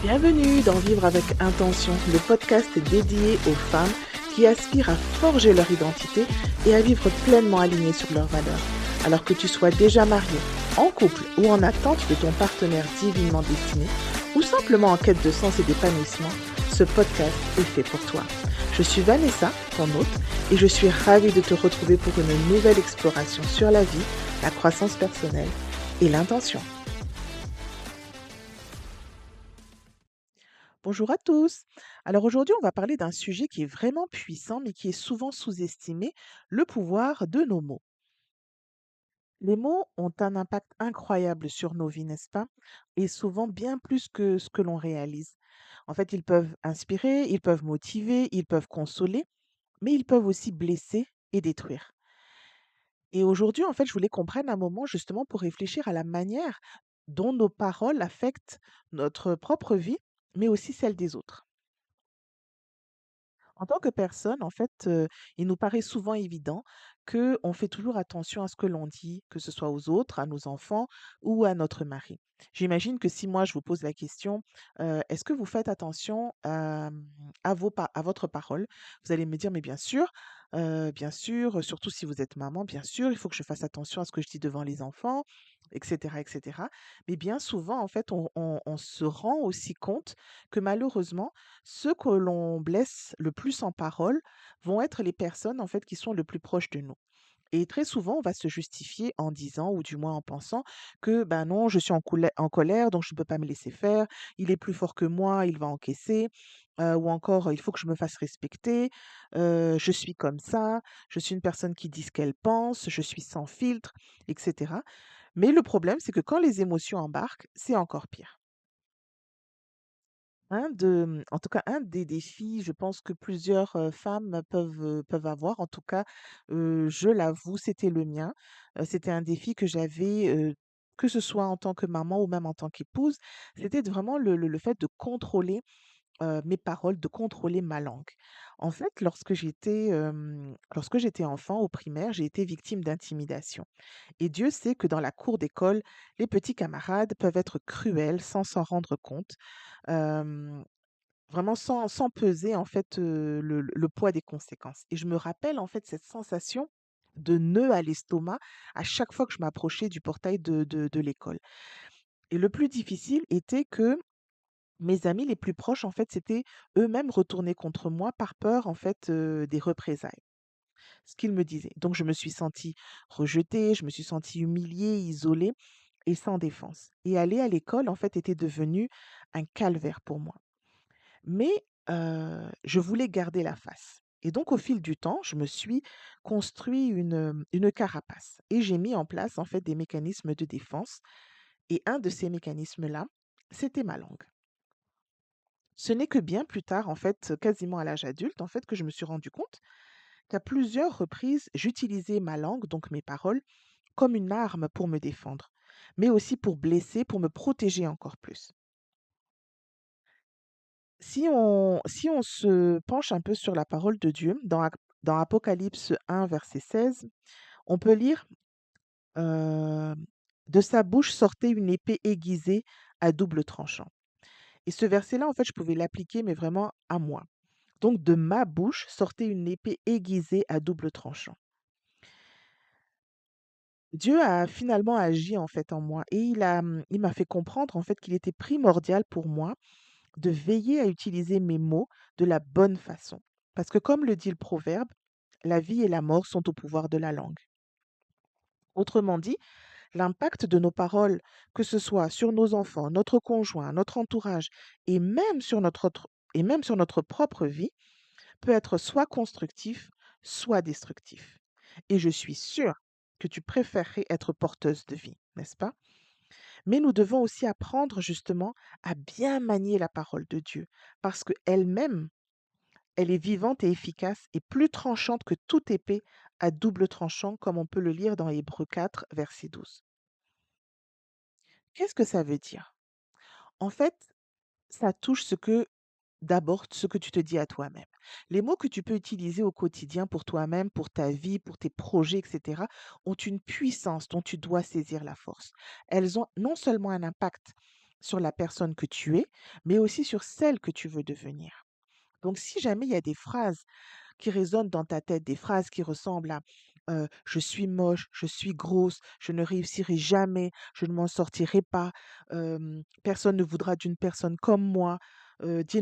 Bienvenue dans Vivre avec Intention, le podcast dédié aux femmes qui aspirent à forger leur identité et à vivre pleinement alignées sur leurs valeurs. Alors que tu sois déjà mariée, en couple ou en attente de ton partenaire divinement destiné, ou simplement en quête de sens et d'épanouissement, ce podcast est fait pour toi. Je suis Vanessa, ton hôte, et je suis ravie de te retrouver pour une nouvelle exploration sur la vie, la croissance personnelle et l'intention. Bonjour à tous. Alors aujourd'hui, on va parler d'un sujet qui est vraiment puissant, mais qui est souvent sous-estimé, le pouvoir de nos mots. Les mots ont un impact incroyable sur nos vies, n'est-ce pas? Et souvent bien plus que ce que l'on réalise. En fait, ils peuvent inspirer, ils peuvent motiver, ils peuvent consoler, mais ils peuvent aussi blesser et détruire. Et aujourd'hui, en fait, je voulais qu'on prenne un moment justement pour réfléchir à la manière dont nos paroles affectent notre propre vie, mais aussi celle des autres. En tant que personne, en fait, il nous paraît souvent évident qu'on fait toujours attention à ce que l'on dit, que ce soit aux autres, à nos enfants ou à notre mari. J'imagine que si moi je vous pose la question, est-ce que vous faites attention à votre parole? Vous allez me dire, mais bien sûr, surtout si vous êtes maman, bien sûr, il faut que je fasse attention à ce que je dis devant les enfants, etc., etc. Mais bien souvent, en fait, on se rend aussi compte que malheureusement, ceux que l'on blesse le plus en parole vont être les personnes, en fait, qui sont le plus proches de nous. Et très souvent, on va se justifier en disant, ou du moins en pensant, que ben non, je suis en colère, donc je ne peux pas me laisser faire. Il est plus fort que moi, il va encaisser. Ou encore, il faut que je me fasse respecter. Je suis comme ça. Je suis une personne qui dit ce qu'elle pense. Je suis sans filtre, etc. Mais le problème, c'est que quand les émotions embarquent, c'est encore pire. En tout cas, un des défis, je pense que plusieurs, femmes peuvent avoir, en tout cas, je l'avoue, c'était le mien. C'était un défi que j'avais, que ce soit en tant que maman ou même en tant qu'épouse. C'était vraiment le fait de contrôler, mes paroles, de contrôler ma langue. En fait, lorsque j'étais enfant au primaire, j'ai été victime d'intimidation et Dieu sait que dans la cour d'école, les petits camarades peuvent être cruels sans s'en rendre compte. Hem Vraiment sans peser en fait, le poids des conséquences et je me rappelle en fait cette sensation de nœud à l'estomac à chaque fois que je m'approchais du portail de l'école et le plus difficile était que mes amis les plus proches en fait s'étaient eux-mêmes retournés contre moi par peur en fait, des représailles. Ce qu'ils me disaient. Donc je me suis sentie rejetée, je me suis sentie humiliée, isolée et sans défense et aller à l'école en fait était devenu un calvaire pour moi. Mais, je voulais garder la face et donc au fil du temps, je me suis construit une carapace et j'ai mis en place, en fait, des mécanismes de défense et un de ces mécanismes-là, c'était ma langue. Ce n'est que bien plus tard, en fait, quasiment à l'âge adulte, en fait, que je me suis rendu compte qu'à plusieurs reprises, j'utilisais ma langue, donc mes paroles, comme une arme pour me défendre, mais aussi pour blesser, pour me protéger encore plus. Si on se penche un peu sur la parole de Dieu, dans Apocalypse 1, verset 16, on peut lire, «De sa bouche sortait une épée aiguisée à double tranchant» et ce verset-là, en fait, je pouvais l'appliquer, mais vraiment à moi. Donc de ma bouche sortait une épée aiguisée à double tranchant. Dieu a finalement agi, en fait, en moi et il m'a fait comprendre, en fait, qu'il était primordial pour moi de veiller à utiliser mes mots de la bonne façon. Parce que comme le dit le proverbe, la vie et la mort sont au pouvoir de la langue. Autrement dit, l'impact de nos paroles, que ce soit sur nos enfants, notre conjoint, notre entourage et même sur notre propre vie, peut être soit constructif, soit destructif. Et je suis sûre que tu préférerais être porteuse de vie, n'est-ce pas? Mais nous devons aussi apprendre justement à bien manier la parole de Dieu, parce qu'elle-même, elle est vivante et efficace et plus tranchante que toute épée à double tranchant, comme on peut le lire dans Hébreux 4, verset 12. Qu'est-ce que ça veut dire? En fait, ça touche d'abord, ce que tu te dis à toi-même. Les mots que tu peux utiliser au quotidien pour toi-même, pour ta vie, pour tes projets, etc., ont une puissance dont tu dois saisir la force. Elles ont non seulement un impact sur la personne que tu es, mais aussi sur celle que tu veux devenir. Donc, si jamais il y a des phrases qui résonnent dans ta tête, des phrases qui ressemblent à je suis moche, je suis grosse, je ne réussirai jamais, je ne m'en sortirai pas, personne ne voudra d'une personne comme moi, Dieu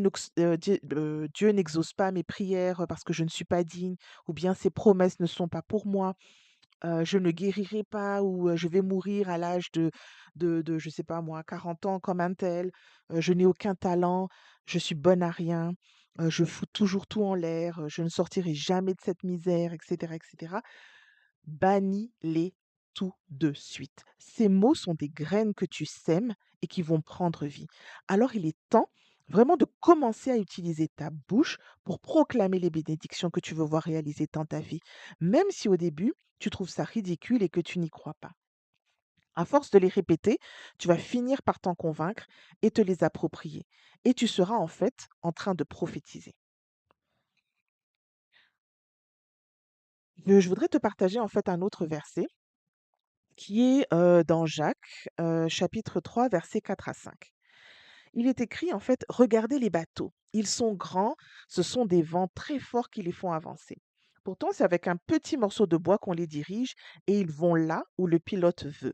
n'exauce pas mes prières parce que je ne suis pas digne, ou bien ses promesses ne sont pas pour moi, je ne guérirai pas, ou je vais mourir à l'âge de je sais pas moi, 40 ans comme un tel, je n'ai aucun talent, je suis bonne à rien, je fous toujours tout en l'air, je ne sortirai jamais de cette misère, et cetera, et cetera. Bannis-les tout de suite. Ces mots sont des graines que tu sèmes et qui vont prendre vie. Alors il est temps vraiment de commencer à utiliser ta bouche pour proclamer les bénédictions que tu veux voir réalisées dans ta vie, même si au début, tu trouves ça ridicule et que tu n'y crois pas. À force de les répéter, tu vas finir par t'en convaincre et te les approprier. Et tu seras en fait en train de prophétiser. Je voudrais te partager en fait un autre verset qui est dans Jacques, chapitre 3, versets 4 à 5. Il est écrit en fait: «Regardez les bateaux, ils sont grands, ce sont des vents très forts qui les font avancer. Pourtant, c'est avec un petit morceau de bois qu'on les dirige et ils vont là où le pilote veut.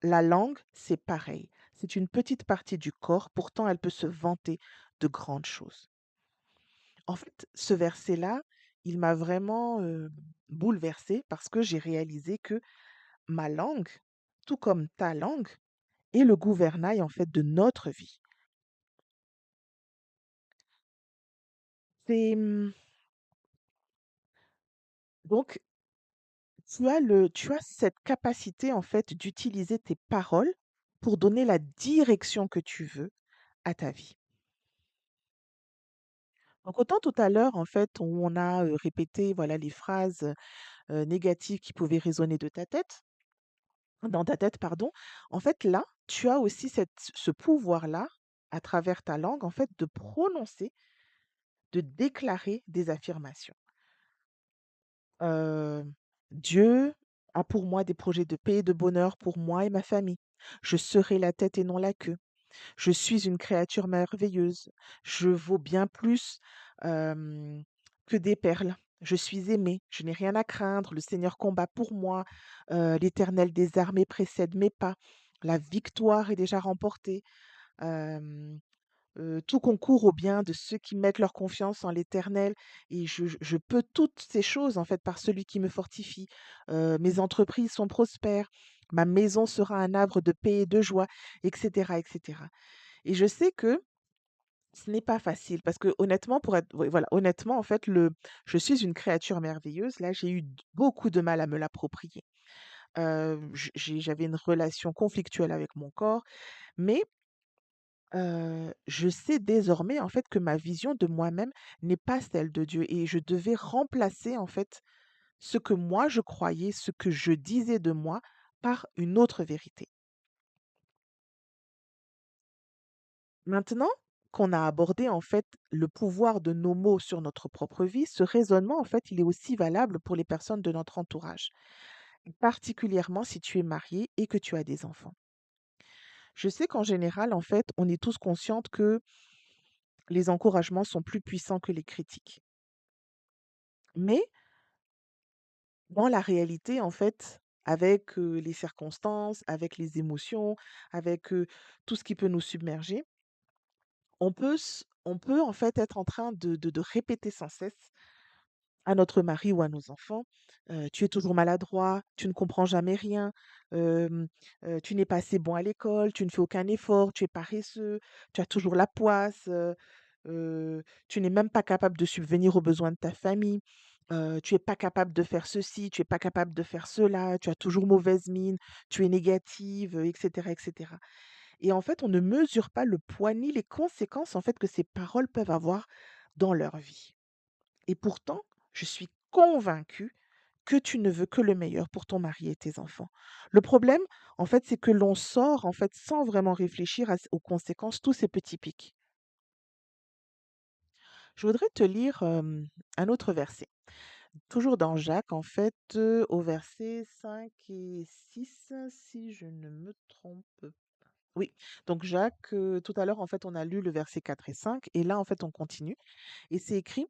La langue, c'est pareil. C'est une petite partie du corps, pourtant elle peut se vanter de grandes choses.» En fait, ce verset-là, il m'a vraiment, bouleversée parce que j'ai réalisé que ma langue, tout comme ta langue, est le gouvernail en fait de notre vie. C'est, donc tu as cette capacité en fait d'utiliser tes paroles pour donner la direction que tu veux à ta vie. Donc autant tout à l'heure en fait où on a, répété voilà les phrases, négatives qui pouvaient résonner dans ta tête pardon, en fait là, tu as aussi ce pouvoir-là, à travers ta langue en fait de prononcer, de déclarer des affirmations. Heu, Dieu a pour moi des projets de paix et de bonheur pour moi et ma famille. Je serai la tête et non la queue. Je suis une créature merveilleuse. Je vaux bien plus, hem, que des perles. Je suis aimée, je n'ai rien à craindre. Le Seigneur combat pour moi. L'Éternel des armées précède mes pas. La victoire est déjà remportée. Hem Tout concourt au bien de ceux qui mettent leur confiance en l'Éternel, et je peux toutes ces choses, en fait, par celui qui me fortifie. Mes entreprises sont prospères, ma maison sera un arbre de paix et de joie, et cetera, et cetera. Et je sais que ce n'est pas facile parce que honnêtement, pour être oui, voilà, honnêtement, en fait, je suis une créature merveilleuse. Là, j'ai eu beaucoup de mal à me l'approprier. J'avais une relation conflictuelle avec mon corps, mais je sais désormais, en fait, que ma vision de moi-même n'est pas celle de Dieu, et je devais remplacer, en fait, ce que moi je croyais, ce que je disais de moi, par une autre vérité. Maintenant qu'on a abordé, en fait, le pouvoir de nos mots sur notre propre vie, ce raisonnement, en fait, il est aussi valable pour les personnes de notre entourage, particulièrement si tu es marié et que tu as des enfants. Je sais qu'en général, en fait, on est tous conscientes que les encouragements sont plus puissants que les critiques. Mais dans la réalité, en fait, avec, les circonstances, avec les émotions, avec, tout ce qui peut nous submerger, on peut en fait être en train de répéter sans cesse à notre mari ou à nos enfants: «Tu es toujours maladroit, tu ne comprends jamais rien, hem, tu n'es pas assez bon à l'école, tu ne fais aucun effort, tu es paresseux, tu as toujours la poisse, tu n'es même pas capable de subvenir aux besoins de ta famille, tu es pas capable de faire ceci, tu es pas capable de faire cela, tu as toujours mauvaise mine, tu es négative», et cetera, et cetera. Et en fait, on ne mesure pas le poids ni les conséquences, en fait, que ces paroles peuvent avoir dans leur vie. Et pourtant, je suis convaincue que tu ne veux que le meilleur pour ton mari et tes enfants. Le problème, en fait, c'est que l'on sort, en fait, sans vraiment réfléchir aux conséquences, tous ces petits pics. Je voudrais te lire un autre verset. Toujours dans Jacques, en fait, au verset 5 et 6, si je ne me trompe pas. Oui, donc Jacques, tout à l'heure, en fait, on a lu le verset 4 et 5 et là, en fait, on continue et c'est écrit: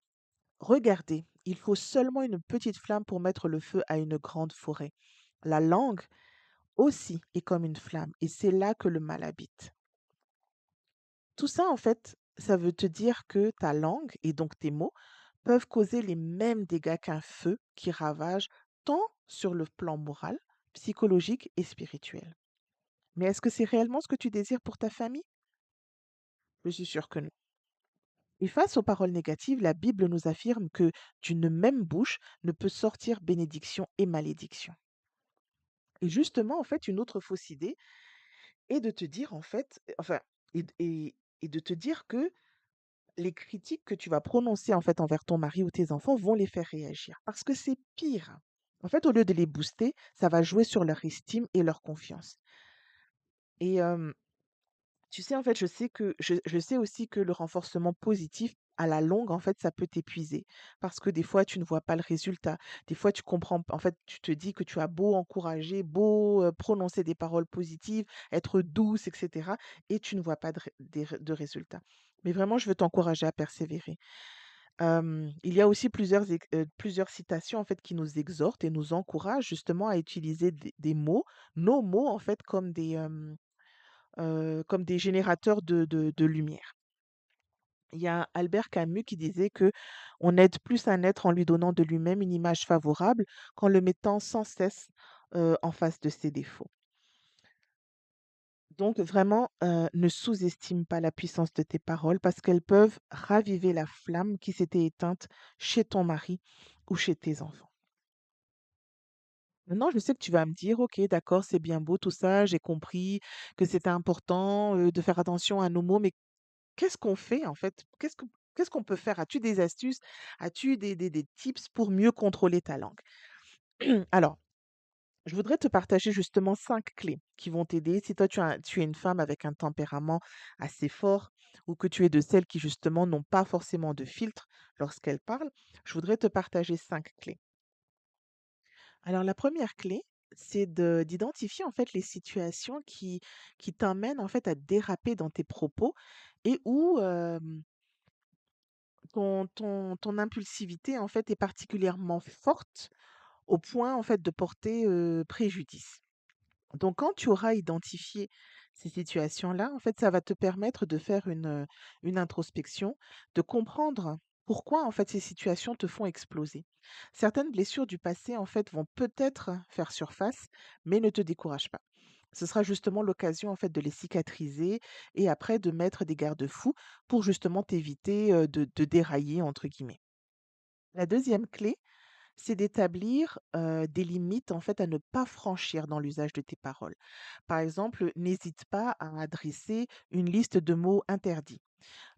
«Regardez, il faut seulement une petite flamme pour mettre le feu à une grande forêt. La langue aussi est comme une flamme et c'est là que le mal habite». Tout ça, en fait, ça veut te dire que ta langue et donc tes mots peuvent causer les mêmes dégâts qu'un feu qui ravage tant sur le plan moral, psychologique et spirituel. Mais est-ce que c'est réellement ce que tu désires pour ta famille? Je suis sûre que non. Et face aux paroles négatives, la Bible nous affirme que d'une même bouche ne peut sortir bénédiction et malédiction. Et justement, en fait, une autre fausse idée est de te dire, en fait, enfin, et de te dire que les critiques que tu vas prononcer, en fait, envers ton mari ou tes enfants vont les faire réagir. Parce que c'est pire. En fait, au lieu de les booster, ça va jouer sur leur estime et leur confiance. Et tu sais, en fait, je sais aussi que le renforcement positif, à la longue, en fait, ça peut t'épuiser. Parce que des fois, tu ne vois pas le résultat. Des fois, tu comprends, en fait, tu te dis que tu as beau encourager, beau prononcer des paroles positives, être douce, etc. Et tu ne vois pas de résultat. Mais vraiment, je veux t'encourager à persévérer. Il y a aussi plusieurs citations, en fait, qui nous exhortent et nous encouragent justement à utiliser des mots, nos mots, en fait, comme des générateurs de lumière. Il y a Albert Camus qui disait que on aide plus un être en lui donnant de lui-même une image favorable qu'en le mettant sans cesse en face de ses défauts. Donc vraiment, ne sous-estime pas la puissance de tes paroles parce qu'elles peuvent raviver la flamme qui s'était éteinte chez ton mari ou chez tes enfants. Maintenant, je sais que tu vas me dire, ok, d'accord, c'est bien beau tout ça, j'ai compris que c'était important de faire attention à nos mots, mais qu'est-ce qu'on fait en fait? Qu'est-ce qu'on peut faire? As-tu des astuces? As-tu des tips pour mieux contrôler ta langue? Alors, je voudrais te partager justement 5 clés qui vont t'aider. Si toi tu es une femme avec un tempérament assez fort ou que tu es de celles qui justement n'ont pas forcément de filtre lorsqu'elles parlent, je voudrais te partager 5 clés. Alors la première clé, c'est d'identifier en fait les situations qui t'emmènent en fait à déraper dans tes propos et où, ton impulsivité, en fait, est particulièrement forte au point, en fait, de porter, préjudice. Donc quand tu auras identifié ces situations-là, en fait, ça va te permettre de faire une introspection, de comprendre pourquoi, en fait, ces situations te font exploser. Certaines blessures du passé, en fait, vont peut-être faire surface, mais ne te décourage pas. Ce sera justement l'occasion, en fait, de les cicatriser et après de mettre des garde-fous pour justement t'éviter, de «dérailler» entre guillemets. La deuxième clé, c'est d'établir, des limites, en fait, à ne pas franchir dans l'usage de tes paroles. Par exemple, n'hésite pas à adresser une liste de mots interdits.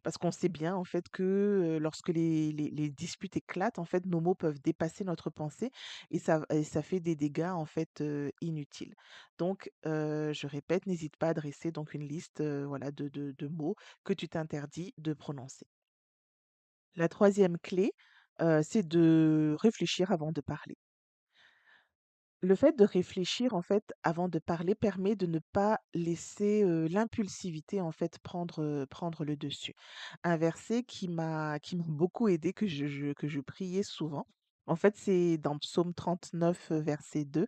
Parce qu'on sait bien, en fait, que, lorsque les disputes éclatent, en fait, nos mots peuvent dépasser notre pensée et ça fait des dégâts, en fait, inutiles. Donc, je répète, n'hésite pas à adresser donc une liste, voilà, de mots que tu t'interdis de prononcer. La troisième clé, c'est de réfléchir avant de parler. Le fait de réfléchir, en fait, avant de parler permet de ne pas laisser, l'impulsivité, en fait, prendre le dessus. Un verset qui m'a beaucoup aidé que je priais souvent, en fait, c'est dans Psaume 39 verset 2,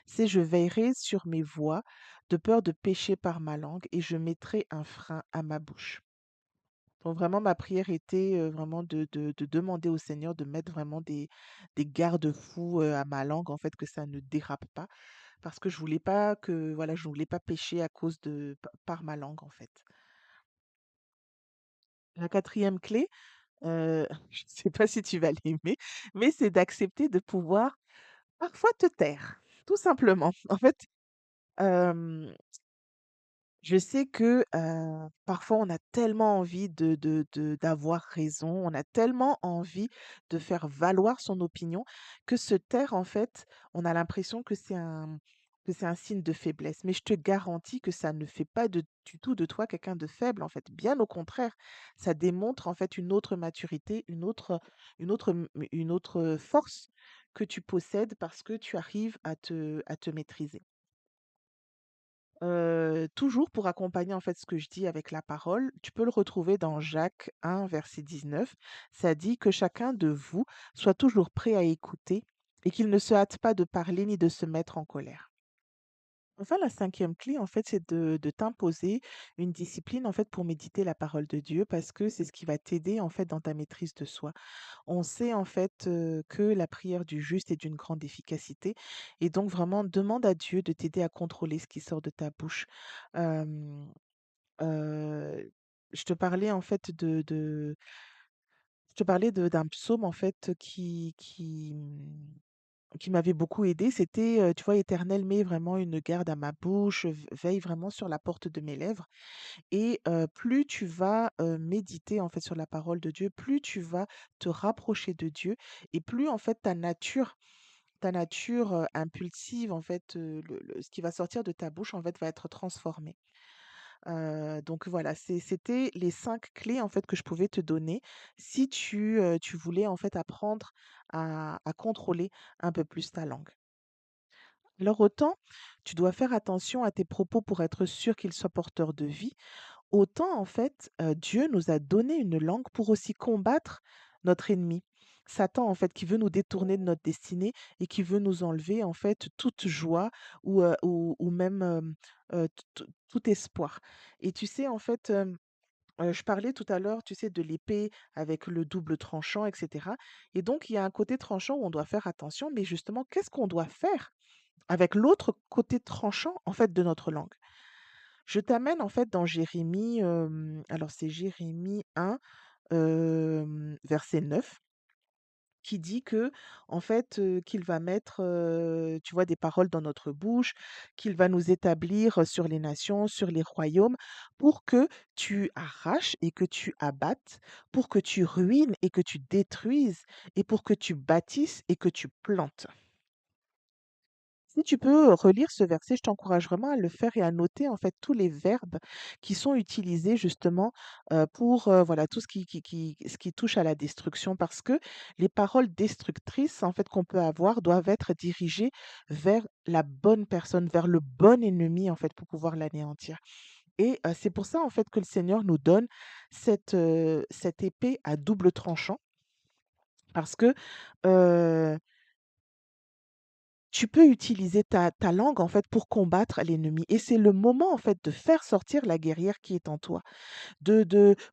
c'est: «Je veillerai sur mes voies, de peur de pécher par ma langue, et je mettrai un frein à ma bouche». Donc vraiment ma prière était, vraiment de demander au Seigneur de mettre vraiment des garde-fous, à ma langue, en fait, que ça ne dérape pas. Parce que je voulais pas que voilà, je voulais pas pécher à cause de par ma langue, en fait. La quatrième clé, je ne sais pas si tu vas l'aimer, mais c'est d'accepter de pouvoir parfois te taire, tout simplement. En fait, hem je sais que, parfois on a tellement envie d'avoir raison, on a tellement envie de faire valoir son opinion que se taire, en fait, on a l'impression que c'est un signe de faiblesse. Mais je te garantis que ça ne fait pas du tout de toi quelqu'un de faible, en fait. Bien au contraire, ça démontre, en fait, une autre maturité, une autre force que tu possèdes parce que tu arrives à te maîtriser. Toujours pour accompagner en fait ce que je dis avec la parole, tu peux le retrouver dans Jacques 1, verset 19. Ça dit que chacun de vous soit toujours prêt à écouter et qu'il ne se hâte pas de parler ni de se mettre en colère. Enfin, la cinquième clé, en fait, c'est de t'imposer une discipline, en fait, pour méditer la parole de Dieu, parce que c'est ce qui va t'aider, en fait, dans ta maîtrise de soi. On sait, en fait, que la prière du juste est d'une grande efficacité. Et donc, vraiment, demande à Dieu de t'aider à contrôler ce qui sort de ta bouche. Euh, je te parlais, en fait, je te parlais d'un psaume, en fait, qui m'avait beaucoup aidé. C'était, tu vois: «Éternel, mets vraiment une garde à ma bouche, veille vraiment sur la porte de mes lèvres». Et plus tu vas, méditer, en fait, sur la parole de Dieu, plus tu vas te rapprocher de Dieu et plus, en fait, ta nature, impulsive, en fait, ce qui va sortir de ta bouche, en fait, va être transformé. Donc voilà, c'était les 5 clés, en fait, que je pouvais te donner si tu voulais, en fait, apprendre à contrôler un peu plus ta langue. Alors autant tu dois faire attention à tes propos pour être sûr qu'ils soient porteurs de vie, autant en fait, Dieu nous a donné une langue pour aussi combattre notre ennemi. Satan en fait qui veut nous détourner de notre destinée et qui veut nous enlever en fait toute joie ou même, tout espoir. Et tu sais en fait, je parlais tout à l'heure, tu sais, de l'épée avec le double tranchant et cetera, et donc il y a un côté tranchant où on doit faire attention, mais justement qu'est-ce qu'on doit faire avec l'autre côté tranchant, en fait, de notre langue? Je t'amène, en fait, dans Jérémie, alors c'est Jérémie 1, verset 9, qui dit que, en fait, qu'il va mettre, tu vois, des paroles dans notre bouche, qu'il va nous établir sur les nations, sur les royaumes, pour que tu arraches et que tu abattes, pour que tu ruines et que tu détruises, et pour que tu bâtisses et que tu plantes. Si tu peux relire ce verset, je t'encourage vraiment à le faire et à noter en fait tous les verbes qui sont utilisés justement pour voilà tout ce qui touche à la destruction, parce que les paroles destructrices en fait qu'on peut avoir doivent être dirigées vers la bonne personne, vers le bon ennemi en fait pour pouvoir l'anéantir. Et c'est pour ça en fait que le Seigneur nous donne cette épée à double tranchant, parce que tu peux utiliser ta langue, en fait, pour combattre l'ennemi, et c'est le moment, en fait, de faire sortir la guerrière qui est en toi,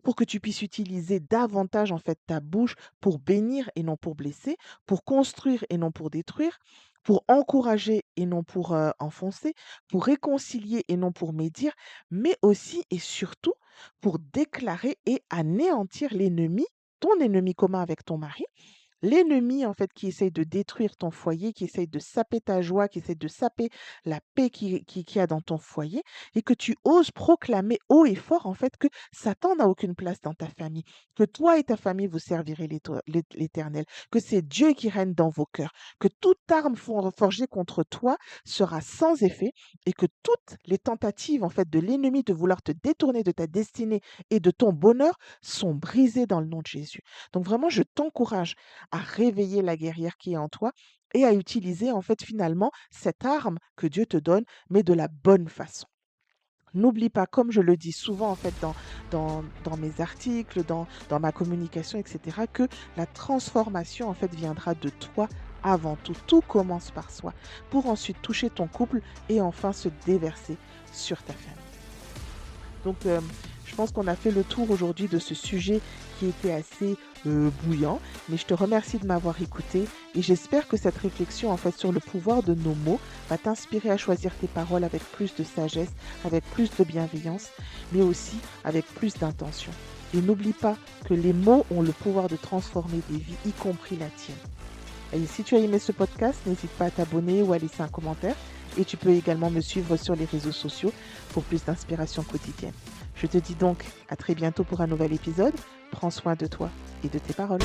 pour que tu puisses utiliser davantage, en fait, ta bouche pour bénir et non pour blesser, pour construire et non pour détruire, pour encourager et non pour, enfoncer, pour réconcilier et non pour médire, mais aussi et surtout pour déclarer et anéantir l'ennemi, ton ennemi commun avec ton mari, l'ennemi, en fait, qui essaye de détruire ton foyer, qui essaye de saper ta joie, qui essaye de saper la paix qu'il y a dans ton foyer, et que tu oses proclamer haut et fort, en fait, que Satan n'a aucune place dans ta famille, que toi et ta famille, vous servirez l'Éternel, que c'est Dieu qui règne dans vos cœurs, que toute arme forgée contre toi sera sans effet, et que toutes les tentatives, en fait, de l'ennemi de vouloir te détourner de ta destinée et de ton bonheur sont brisées dans le nom de Jésus. Donc vraiment, je t'encourage à réveiller la guerrière qui est en toi et à utiliser en fait finalement cette arme que Dieu te donne, mais de la bonne façon. N'oublie pas, comme je le dis souvent en fait dans mes articles, dans ma communication, etc., que la transformation en fait viendra de toi avant tout. Tout commence par soi pour ensuite toucher ton couple et enfin se déverser sur ta famille. Donc, je pense qu'on a fait le tour aujourd'hui de ce sujet qui était assez bouillant, mais je te remercie de m'avoir écouté et j'espère que cette réflexion en fait sur le pouvoir de nos mots va t'inspirer à choisir tes paroles avec plus de sagesse, avec plus de bienveillance, mais aussi avec plus d'intention. Et n'oublie pas que les mots ont le pouvoir de transformer des vies, y compris la tienne. Et si tu as aimé ce podcast, n'hésite pas à t'abonner ou à laisser un commentaire. Et tu peux également me suivre sur les réseaux sociaux pour plus d'inspiration quotidienne. Je te dis donc à très bientôt pour un nouvel épisode. Prends soin de toi et de tes paroles.